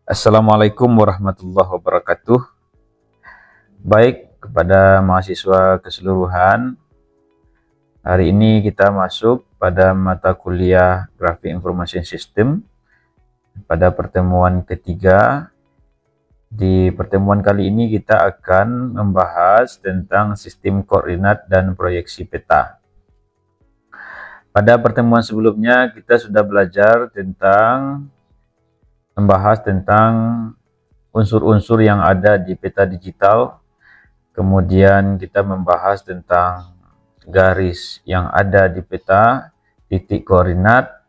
Assalamualaikum warahmatullahi wabarakatuh. Baik, kepada mahasiswa keseluruhan, hari ini kita masuk pada mata kuliah Graphic Information System pada pertemuan ketiga. Di pertemuan kali ini kita akan membahas tentang sistem koordinat dan proyeksi peta. Pada pertemuan sebelumnya kita sudah belajar membahas tentang unsur-unsur yang ada di peta digital. Kemudian kita membahas tentang garis yang ada di peta, titik koordinat,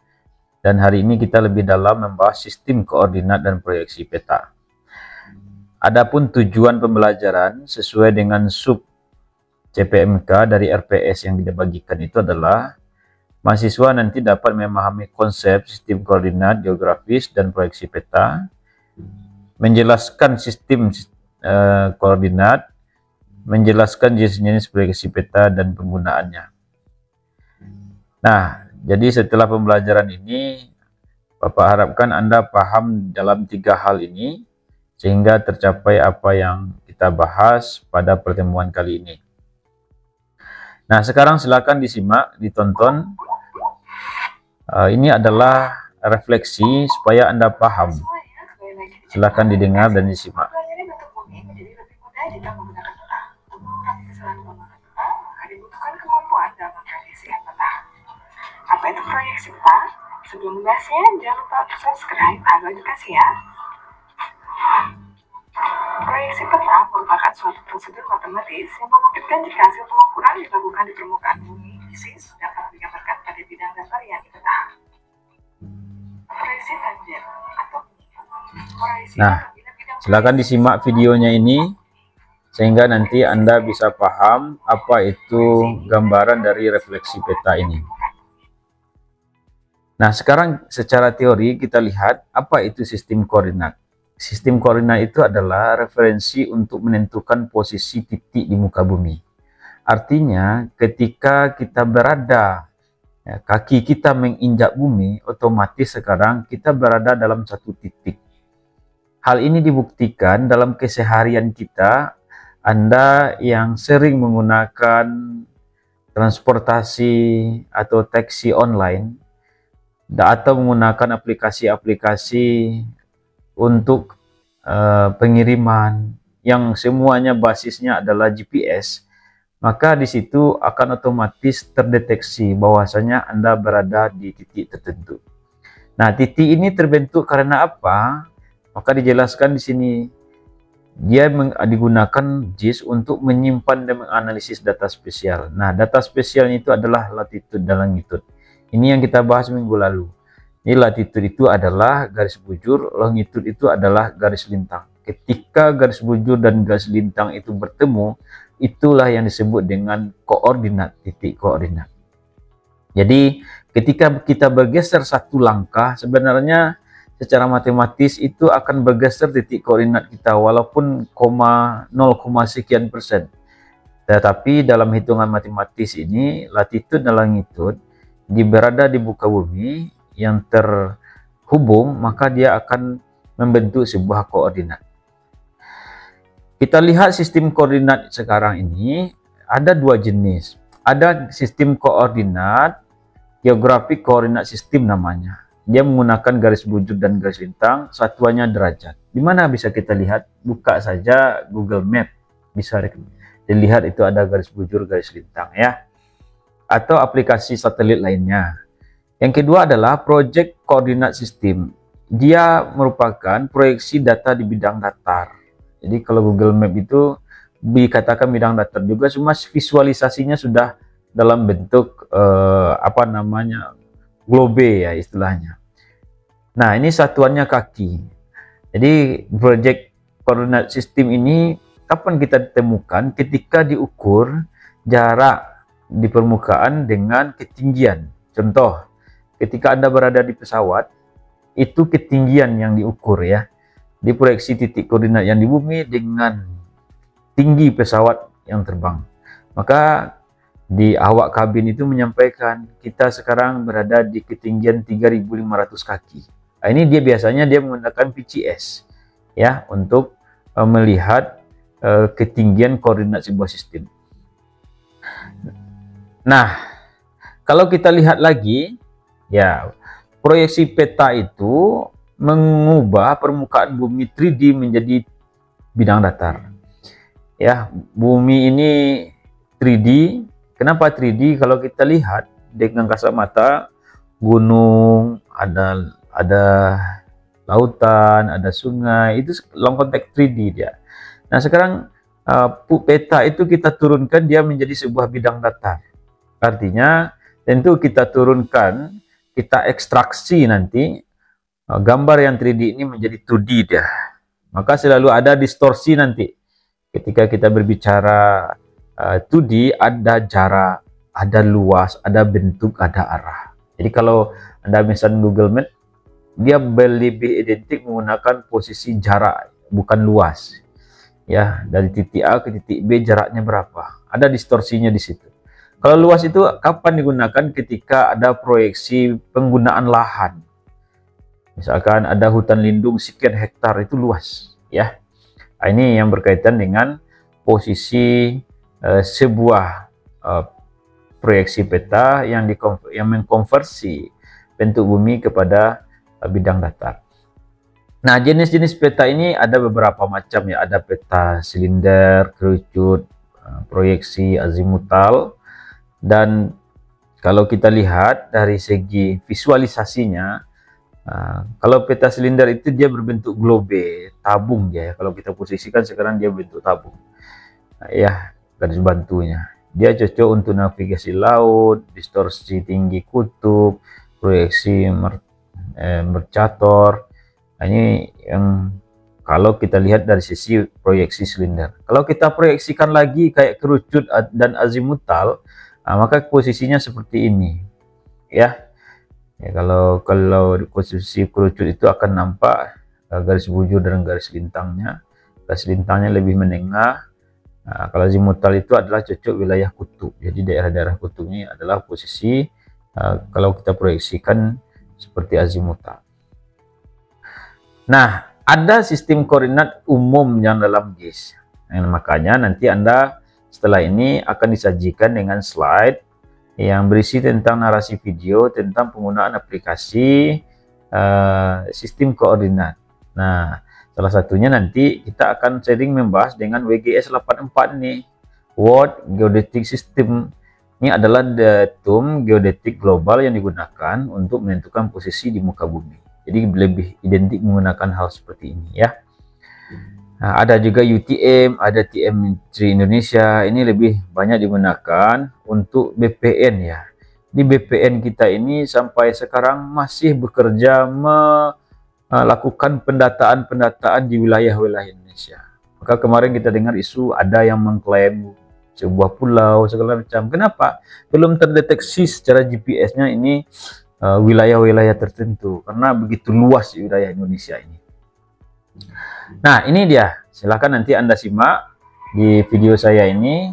dan hari ini kita lebih dalam membahas sistem koordinat dan proyeksi peta. Adapun tujuan pembelajaran sesuai dengan sub CPMK dari RPS yang dibagikan itu adalah mahasiswa nanti dapat memahami konsep sistem koordinat geografis dan proyeksi peta, menjelaskan sistem koordinat, menjelaskan jenis-jenis proyeksi peta dan penggunaannya. Nah, jadi setelah pembelajaran ini, Bapak harapkan Anda paham dalam 3 hal ini, sehingga tercapai apa yang kita bahas pada pertemuan kali ini. Nah, sekarang silakan disimak, ditonton. Ini adalah refleksi supaya Anda paham. Silakan didengar dan disimak. Apa itu proyeksi peta? Sebelum membahasnya, jangan lupa untuk subscribe agar edukasi ya. Proyeksi peta merupakan suatu prosedur matematis yang membuktikan jika hasil pengukuran dilakukan di permukaan bumi fisis dapat digambarkan pada bidang datar yang dipeta. Proyeksi tangent atau proyeksi silakan disimak videonya ini sehingga nanti Anda bisa paham apa itu gambaran dari refleksi peta ini. Nah, sekarang secara teori kita lihat apa itu sistem koordinat. Sistem koordinat itu adalah referensi untuk menentukan posisi titik di muka bumi. Artinya ketika kita berada, kaki kita menginjak bumi, otomatis sekarang kita berada dalam satu titik. Hal ini dibuktikan dalam keseharian kita. Anda yang sering menggunakan transportasi atau taksi online atau menggunakan aplikasi-aplikasi untuk pengiriman yang semuanya basisnya adalah GPS, maka di situ akan otomatis terdeteksi bahwasanya Anda berada di titik tertentu. Nah, titik ini terbentuk karena apa? Maka dijelaskan di sini. Dia digunakan JIS untuk menyimpan dan menganalisis data spesial. Nah, data spesialnya itu adalah latitude dan longitude. Ini yang kita bahas minggu lalu. Ini latitude itu adalah garis bujur, longitude itu adalah garis lintang. Ketika garis bujur dan garis lintang itu bertemu, itulah yang disebut dengan koordinat, titik koordinat. Jadi, ketika kita bergeser satu langkah, sebenarnya secara matematis itu akan bergeser titik koordinat kita walaupun 0, sekian persen. Tetapi dalam hitungan matematis ini, latitude dan longitude berada di muka bumi yang terhubung, maka dia akan membentuk sebuah koordinat. Kita lihat sistem koordinat sekarang ini ada 2 jenis. Ada sistem koordinat, geografik koordinat sistem namanya. Dia menggunakan garis bujur dan garis lintang, satuannya derajat. Di mana bisa kita lihat? Buka saja Google Map, bisa dilihat itu ada garis bujur, garis lintang ya. Atau aplikasi satelit lainnya. Yang kedua adalah project koordinat sistem. Dia merupakan proyeksi data di bidang datar. Jadi kalau Google Map itu dikatakan bidang datar juga, cuma visualisasinya sudah dalam bentuk globe ya istilahnya. Nah, ini satuannya kaki. Jadi project koordinat sistem ini kapan kita temukan? Ketika diukur jarak di permukaan dengan ketinggian. Contoh, ketika Anda berada di pesawat, itu ketinggian yang diukur ya. Diproyeksi titik koordinat yang di bumi dengan tinggi pesawat yang terbang. Maka di awak kabin itu menyampaikan kita sekarang berada di ketinggian 3.500 kaki. Nah, ini biasanya dia menggunakan PCS. ya, untuk melihat ketinggian koordinat sebuah sistem. Nah, kalau kita lihat lagi, ya, proyeksi peta itu mengubah permukaan bumi 3D menjadi bidang datar. Ya, bumi ini 3D. Kenapa 3D? Kalau kita lihat dengan kasat mata, gunung, ada lautan, ada sungai, itu dalam konteks 3D dia. Nah, sekarang peta itu kita turunkan dia menjadi sebuah bidang datar. Artinya, tentu kita turunkan, kita ekstraksi nanti gambar yang 3D ini menjadi 2D dia. Maka selalu ada distorsi nanti. Ketika kita berbicara 2D, ada jarak, ada luas, ada bentuk, ada arah. Jadi kalau Anda misalnya Google Map, dia lebih identik menggunakan posisi jarak, bukan luas. Ya, dari titik A ke titik B jaraknya berapa? Ada distorsinya di situ. Kalau luas itu kapan digunakan? Ketika ada proyeksi penggunaan lahan. Misalkan ada hutan lindung sekian hektar, itu luas, ya. Nah, ini yang berkaitan dengan posisi sebuah proyeksi peta yang mengkonversi bentuk bumi kepada bidang datar. Nah, jenis-jenis peta ini ada beberapa macam, ya. Ada peta silinder, kerucut, proyeksi azimutal, dan kalau kita lihat dari segi visualisasinya, kalau peta silinder itu dia berbentuk globe, tabung ya. Kalau kita posisikan sekarang dia berbentuk tabung. Nah, ya, garis bantunya. Dia cocok untuk navigasi laut, distorsi tinggi kutub, proyeksi mercator. Nah, ini yang kalau kita lihat dari sisi proyeksi silinder. Kalau kita proyeksikan lagi kayak kerucut dan azimutal, maka posisinya seperti ini, ya. Ya, kalau posisi kerucut itu akan nampak garis bujur dan garis lintangnya. Garis lintangnya lebih menengah. Nah, kalau azimutal itu adalah cocok wilayah kutub. Jadi daerah-daerah kutub ini adalah posisi kalau kita proyeksikan seperti azimutal. Nah, ada sistem koordinat umum yang dalam GIS. Makanya nanti Anda setelah ini akan disajikan dengan slide yang berisi tentang narasi video tentang penggunaan aplikasi sistem koordinat. Nah, salah satunya nanti kita akan sering membahas dengan WGS 84 nih, World Geodetic System. Ini adalah datum geodetik global yang digunakan untuk menentukan posisi di muka bumi. Jadi lebih identik menggunakan hal seperti ini, ya. Nah, ada juga UTM, ada TM3 Indonesia. Ini lebih banyak digunakan untuk BPN, ya. Di BPN kita ini sampai sekarang masih bekerja melakukan pendataan-pendataan di wilayah-wilayah Indonesia. Maka kemarin kita dengar isu ada yang mengklaim sebuah pulau segala macam. Kenapa? Belum terdeteksi secara GPS-nya ini wilayah-wilayah tertentu karena begitu luas wilayah Indonesia ini. Nah, ini dia. Silakan nanti Anda simak di video saya ini.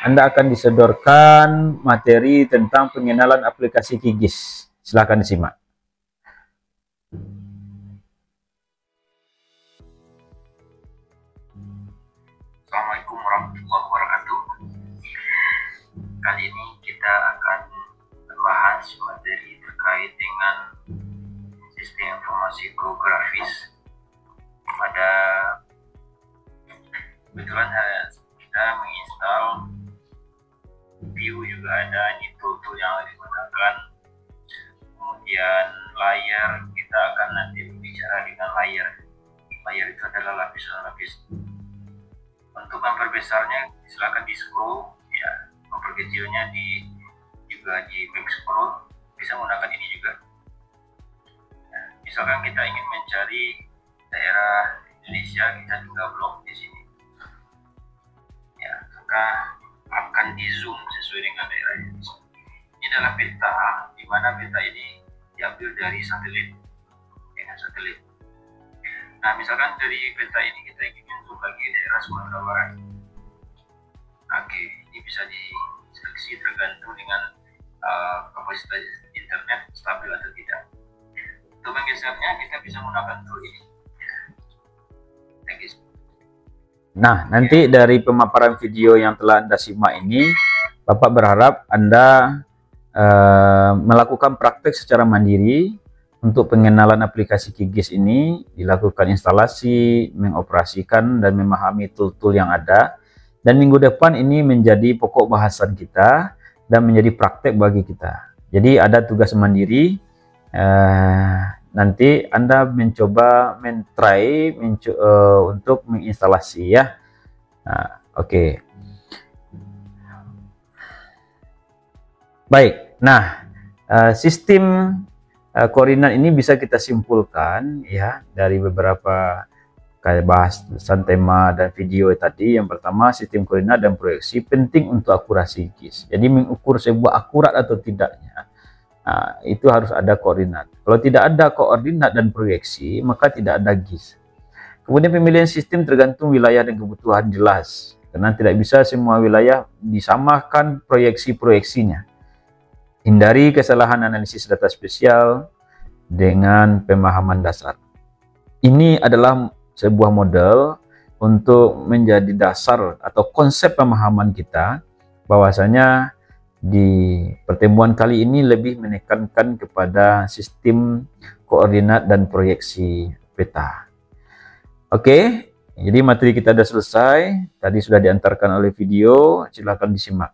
Anda akan disodorkan materi tentang pengenalan aplikasi QGIS. Silakan disimak. Assalamualaikum warahmatullahi wabarakatuh. Kali ini kita akan membahas materi terkait dengan sistem informasi geografis. Pada kebetulan kita menginstal view juga ada, ini tool yang digunakan. Kemudian layar, kita akan nanti berbicara dengan layar. Layar itu adalah lapis-lapis. Untuk memperbesarnya silakan di scroll, ya. Memperkecilnya juga di back scroll, bisa menggunakan ini juga. Nah, misalkan kita ingin mencari daerah Indonesia, kita tinggal blok di sini. Ya, maka akan di zoom sesuai dengan daerah Indonesia. Ini adalah peta, di mana peta ini diambil dari satelit, dengan satelit. Nah, misalkan dari peta ini kita ingin zoom lagi daerah Sumatera Barat. Oke, ini bisa diseleksi tergantung dengan kapasitas internet stabil atau tidak. Untuk menggesernya kita bisa menggunakan tool ini. GIS. Nah, nanti dari pemaparan video yang telah Anda simak ini, Bapak berharap Anda melakukan praktek secara mandiri untuk pengenalan aplikasi QGIS ini, dilakukan instalasi, mengoperasikan, dan memahami tool-tool yang ada. Dan minggu depan ini menjadi pokok bahasan kita dan menjadi praktek bagi kita. Jadi ada tugas mandiri, nanti Anda mencoba untuk menginstalasi ya. Nah, oke. Baik. Nah, sistem koordinat ini bisa kita simpulkan ya dari beberapa bahasan tema dan video tadi. Yang pertama, sistem koordinat dan proyeksi penting untuk akurasi GIS. Jadi mengukur sebuah akurat atau tidaknya, itu harus ada koordinat. Kalau tidak ada koordinat dan proyeksi, maka tidak ada GIS. Kemudian pemilihan sistem tergantung wilayah dan kebutuhan jelas, karena tidak bisa semua wilayah disamakan proyeksi-proyeksinya. Hindari kesalahan analisis data spesial dengan pemahaman dasar. Ini adalah sebuah model untuk menjadi dasar atau konsep pemahaman kita, bahwasanya di pertemuan kali ini lebih menekankan kepada sistem koordinat dan proyeksi peta. Oke, jadi materi kita sudah selesai. Tadi sudah diantarkan oleh video, silakan disimak.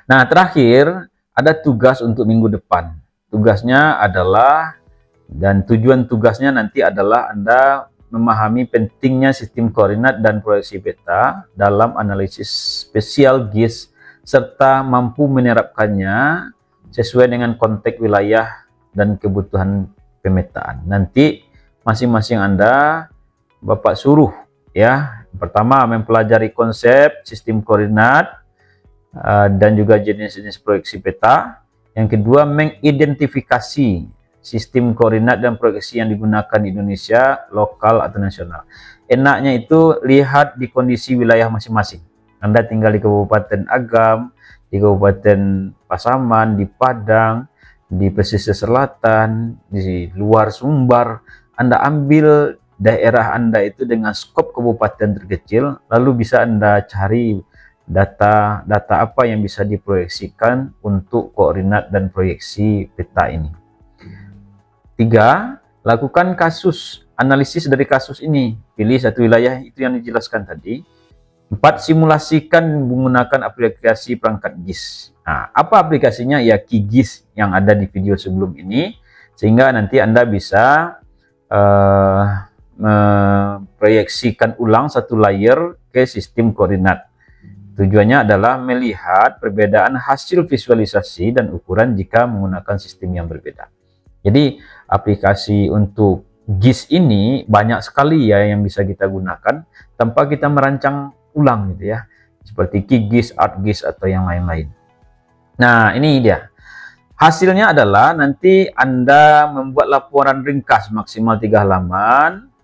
Nah, terakhir ada tugas untuk minggu depan. Tugasnya adalah, dan tujuan tugasnya nanti adalah Anda memahami pentingnya sistem koordinat dan proyeksi peta dalam analisis spesial GIS, serta mampu menerapkannya sesuai dengan konteks wilayah dan kebutuhan pemetaan. Nanti masing-masing Anda, Bapak suruh ya, pertama mempelajari konsep sistem koordinat dan juga jenis-jenis proyeksi peta. Yang kedua, mengidentifikasi sistem koordinat dan proyeksi yang digunakan di Indonesia, lokal atau nasional. Enaknya itu lihat di kondisi wilayah masing-masing. Anda tinggal di Kabupaten Agam, di Kabupaten Pasaman, di Padang, di pesisir selatan, di luar Sumbar. Anda ambil daerah Anda itu dengan skop kabupaten terkecil, lalu bisa Anda cari data apa yang bisa diproyeksikan untuk koordinat dan proyeksi peta ini. 3. Lakukan analisis dari kasus ini. Pilih satu wilayah itu yang dijelaskan tadi. 4. Simulasikan menggunakan aplikasi perangkat GIS. Nah, apa aplikasinya? Ya, QGIS yang ada di video sebelum ini, sehingga nanti Anda bisa memproyeksikan ulang satu layer ke sistem koordinat. Tujuannya adalah melihat perbedaan hasil visualisasi dan ukuran jika menggunakan sistem yang berbeda. Jadi aplikasi untuk GIS ini banyak sekali ya yang bisa kita gunakan tanpa kita merancang ulang gitu ya. Seperti QGIS, ArcGIS atau yang lain-lain. Nah, ini dia. Hasilnya adalah nanti Anda membuat laporan ringkas maksimal 3 halaman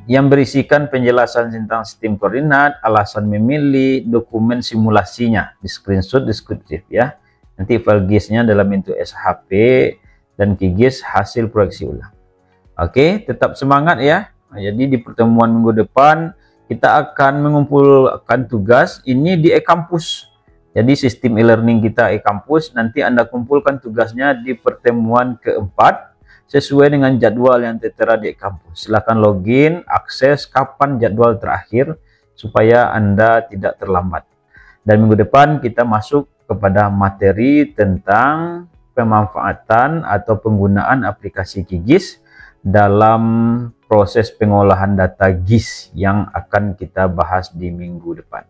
yang berisikan penjelasan tentang sistem koordinat, alasan memilih, dokumen simulasinya, di screenshot deskriptif ya. Nanti file GIS-nya dalam bentuk SHP dan QGIS hasil proyeksi ulang. Oke, tetap semangat ya. Jadi di pertemuan minggu depan kita akan mengumpulkan tugas ini di e-kampus. Jadi sistem e-learning kita e-kampus, nanti Anda kumpulkan tugasnya di pertemuan keempat sesuai dengan jadwal yang tertera di kampus. Silakan login, akses kapan jadwal terakhir supaya Anda tidak terlambat. Dan minggu depan kita masuk kepada materi tentang pemanfaatan atau penggunaan aplikasi QGIS dalam proses pengolahan data GIS yang akan kita bahas di minggu depan.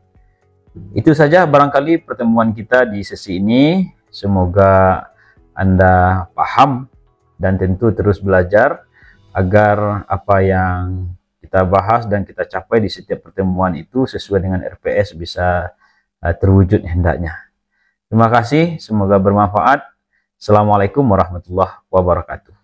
Itu saja barangkali pertemuan kita di sesi ini. Semoga Anda paham dan tentu terus belajar agar apa yang kita bahas dan kita capai di setiap pertemuan itu sesuai dengan RPS bisa terwujud hendaknya. Terima kasih, semoga bermanfaat. Assalamualaikum warahmatullahi wabarakatuh.